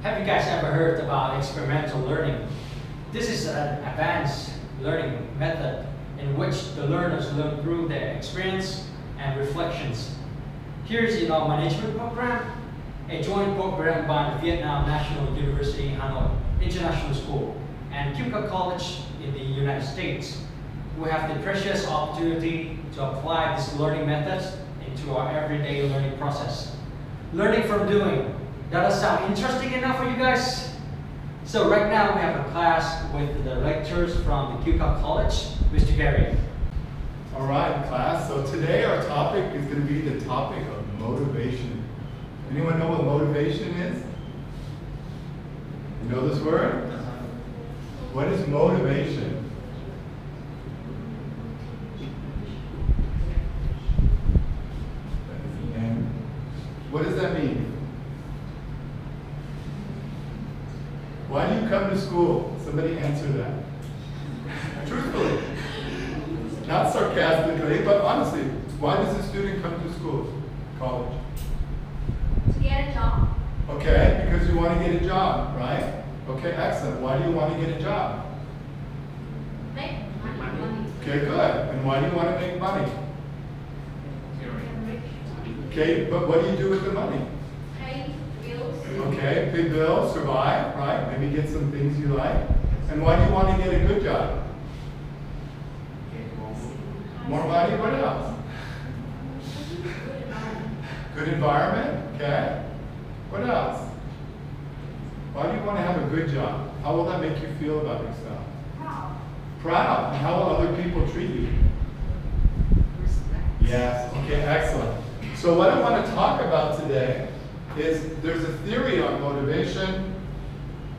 Have you guys ever heard about experimental learning? This is an advanced learning method in which the learners learn through their experience and reflections. Here's in our management program, a joint program by the Vietnam National University Hanoi International School and Khoa College in the United States. We have the precious opportunity to apply these learning methods into our everyday learning process. Learning from doing. That does sound interesting enough for you guys? So right now we have a class with the lecturers from the Khoa College, Mr. Gary. All right, class. So today our topic is going to be the topic of motivation. Anyone know what motivation is? You know this word? What is motivation? And what does that mean? Why do you come to school? Somebody answer that. Truthfully. Not sarcastically, but honestly, why does a student come to school, college? To get a job. Okay, because you want to get a job, right? Okay, excellent. Why do you want to get a job? Make money. Okay, good. And why do you want to make money? Okay, but what do you do with the money? Pay bills. Okay, pay bills, survive, right? Maybe get some things you like. And why do you want to get a good job? More money, what else? Good environment, okay. What else? Why do you want to have a good job? How will that make you feel about yourself? Proud. Proud. And how will other people treat you? Respect. Yes, okay, excellent. So what I want to talk about today is there's a theory on motivation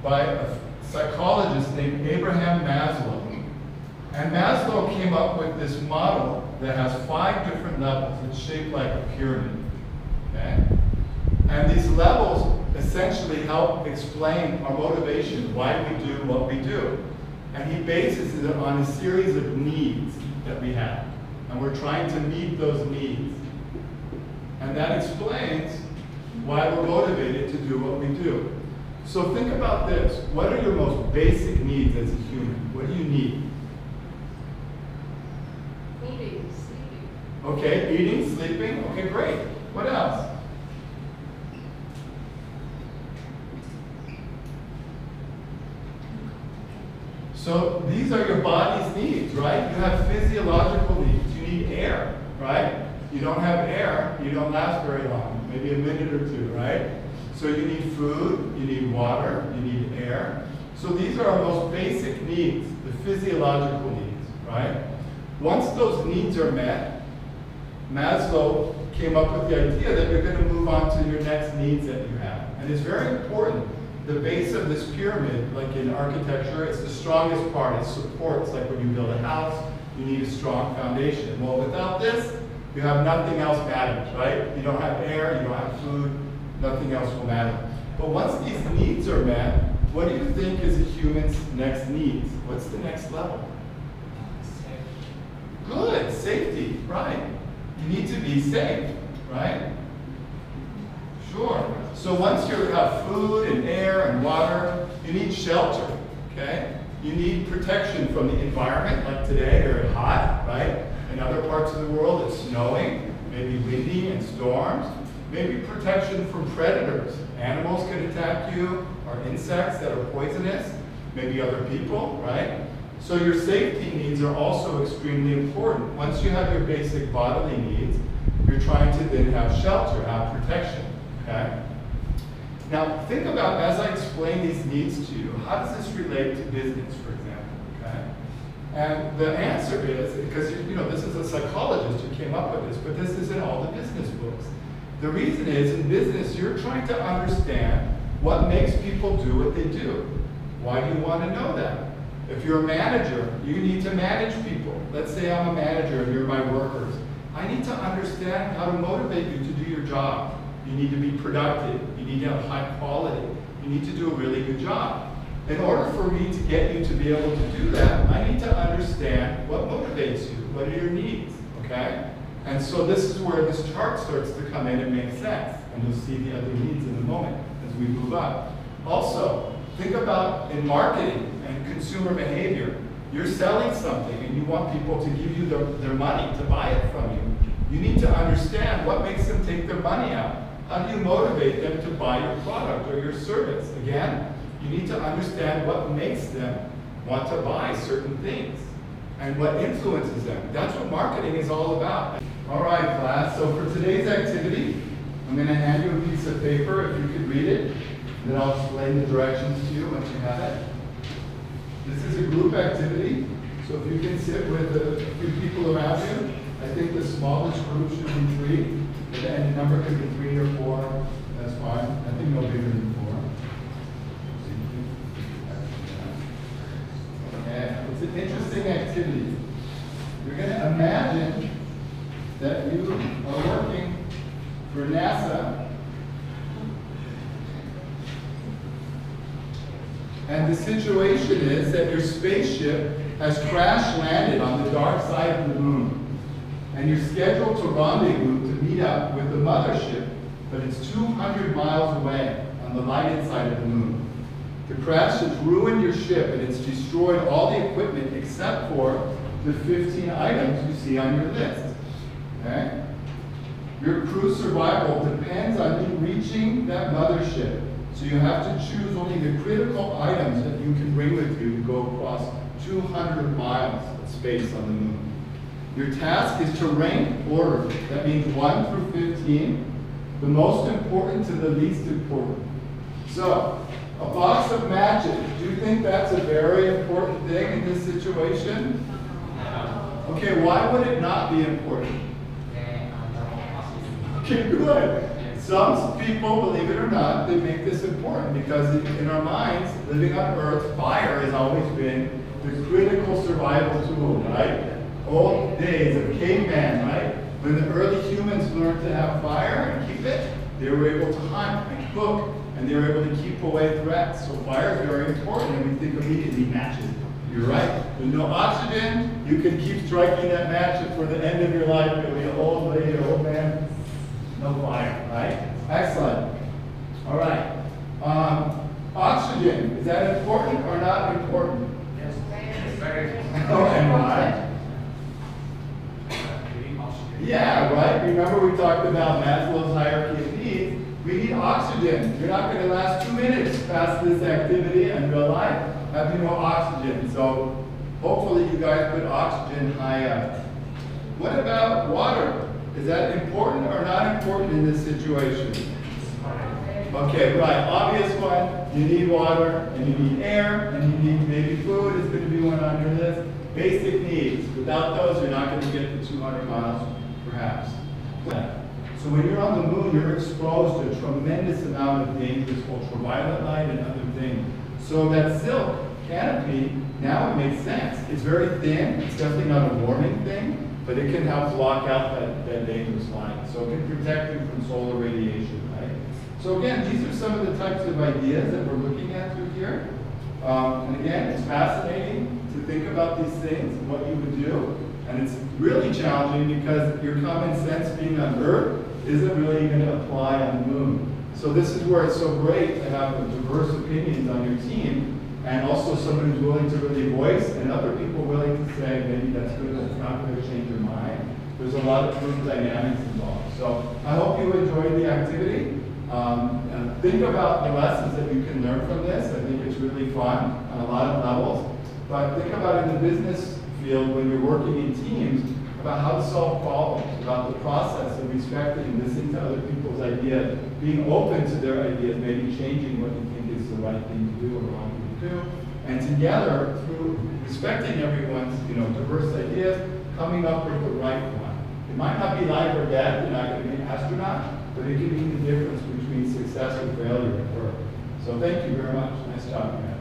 by a psychologist named Abraham Maslow. And Maslow came up with this model that has 5 different levels. It's shaped like a pyramid. Okay? And these levels essentially help explain our motivation, why we do what we do. And he bases it on a series of needs that we have. And we're trying to meet those needs. And that explains why we're motivated to do what we do. So think about this. What are your most basic needs as a human? What do you need? Eating, sleeping. Okay, eating, sleeping. Okay, great. What else? So these are your body's needs, right? You have physiological needs. You need air, right? You don't have air, you don't last very long, maybe a minute or two, right? So you need food, you need water, you need air. So these are our most basic needs, the physiological needs, right? Once those needs are met, Maslow came up with the idea that you're going to move on to your next needs that you have. And it's very important. The base of this pyramid, like in architecture, it's the strongest part. It supports, like when you build a house, you need a strong foundation. Well, without this, you have nothing else matters, right? You don't have air, you don't have food, nothing else will matter. But once these needs are met, what do you think is a human's next needs? What's the next level? Good, safety, right. You need to be safe, right? Sure. So once you have food and air and water, you need shelter, okay? You need protection from the environment, like today, very hot, right? In other parts of the world, it's snowing, maybe windy and storms. Maybe protection from predators. Animals can attack you, or insects that are poisonous, maybe other people, right? So your safety needs are also extremely important. Once you have your basic bodily needs, you're trying to then have shelter, have protection, okay? Now, think about, as I explain these needs to you, how does this relate to business, for example, okay? And the answer is, because you know, this is a psychologist who came up with this, but this is in all the business books. The reason is, in business, you're trying to understand what makes people do what they do. Why do you want to know that? If you're a manager, you need to manage people. Let's say I'm a manager and you're my workers. I need to understand how to motivate you to do your job. You need to be productive. You need to have high quality. You need to do a really good job. In order for me to get you to be able to do that, I need to understand what motivates you. What are your needs, okay? And so this is where this chart starts to come in and make sense. And you'll see the other needs in a moment as we move up. Also, think about in marketing and consumer behavior. You're selling something and you want people to give you their money to buy it from you. You need to understand what makes them take their money out. How do you motivate them to buy your product or your service? Again, you need to understand what makes them want to buy certain things and what influences them. That's what marketing is all about. All right, class, so for today's activity, I'm going to hand you a piece of paper if you could read it, and then I'll explain the directions to you once you have it. This is a group activity, so if you can sit with a few people around you, I think the smallest group should be 3, and the number could be 3 or 4, that's fine. I think no bigger than 4. And it's an interesting activity. You're going to imagine that you are working for NASA, and the situation is that your spaceship has crash landed on the dark side of the moon. And you're scheduled to rendezvous to meet up with the mothership, but it's 200 miles away on the lighted side of the moon. The crash has ruined your ship and it's destroyed all the equipment except for the 15 items you see on your list. Okay? Your crew's survival depends on you reaching that mothership. So you have to choose only the critical items that you can bring with you to go across 200 miles of space on the moon. Your task is to rank order. That means 1 through 15, the most important to the least important. So, a box of matches. Do you think that's a very important thing in this situation? Okay, why would it not be important? Okay, good. Some people, believe it or not, they make this important because in our minds, living on Earth, fire has always been the critical survival tool, right? Old days of caveman, right? When the early humans learned to have fire and keep it, they were able to hunt and cook, and they were able to keep away threats. So fire is very important, and we think immediately matches. You're right. With no oxygen, you can keep striking that match, and for the end of your life, you'll be an old lady, an old man, no fire, right? Excellent. All right. Oxygen, is that important or not important? Yes, very. Oh, and why? Yeah, right? Remember we talked about Maslow's hierarchy of needs. We need oxygen. You're not going to last 2 minutes past this activity in real life having no oxygen. So hopefully you guys put oxygen high up. What about water? Is that important or not important in this situation? Okay, right. Obvious one. You need water, and you need air, and you need maybe food is going to be one on your list. Basic needs. Without those, you're not going to get the 200 miles, perhaps. So when you're on the moon, you're exposed to a tremendous amount of dangerous ultraviolet light and other things. So that silk canopy, now it makes sense. It's very thin. It's definitely not a warming thing, but it can help block out that dangerous light. So it can protect you from solar radiation, right? So again, these are some of the types of ideas that we're looking at through here. And again, it's fascinating to think about these things and what you would do. And it's really challenging because your common sense being on Earth isn't really going to apply on the moon. So this is where it's so great to have diverse opinions on your team, and also somebody who's willing to really voice, and other people willing to say, maybe that's good, that's not going to change your mind. There's a lot of group dynamics involved. So I hope you enjoyed the activity. And think about the lessons that you can learn from this. I think it's really fun on a lot of levels. But think about in the business field when you're working in teams about how to solve problems, about the process of respecting and listening to other people's ideas, being open to their ideas, maybe changing what you think is the right thing to do or wrong thing to do, and together, through respecting everyone's diverse ideas, coming up with the right one. It might not be life or death, you're not going to be an astronaut, but it can be the difference between success and failure at work. So thank you very much. Nice job, man.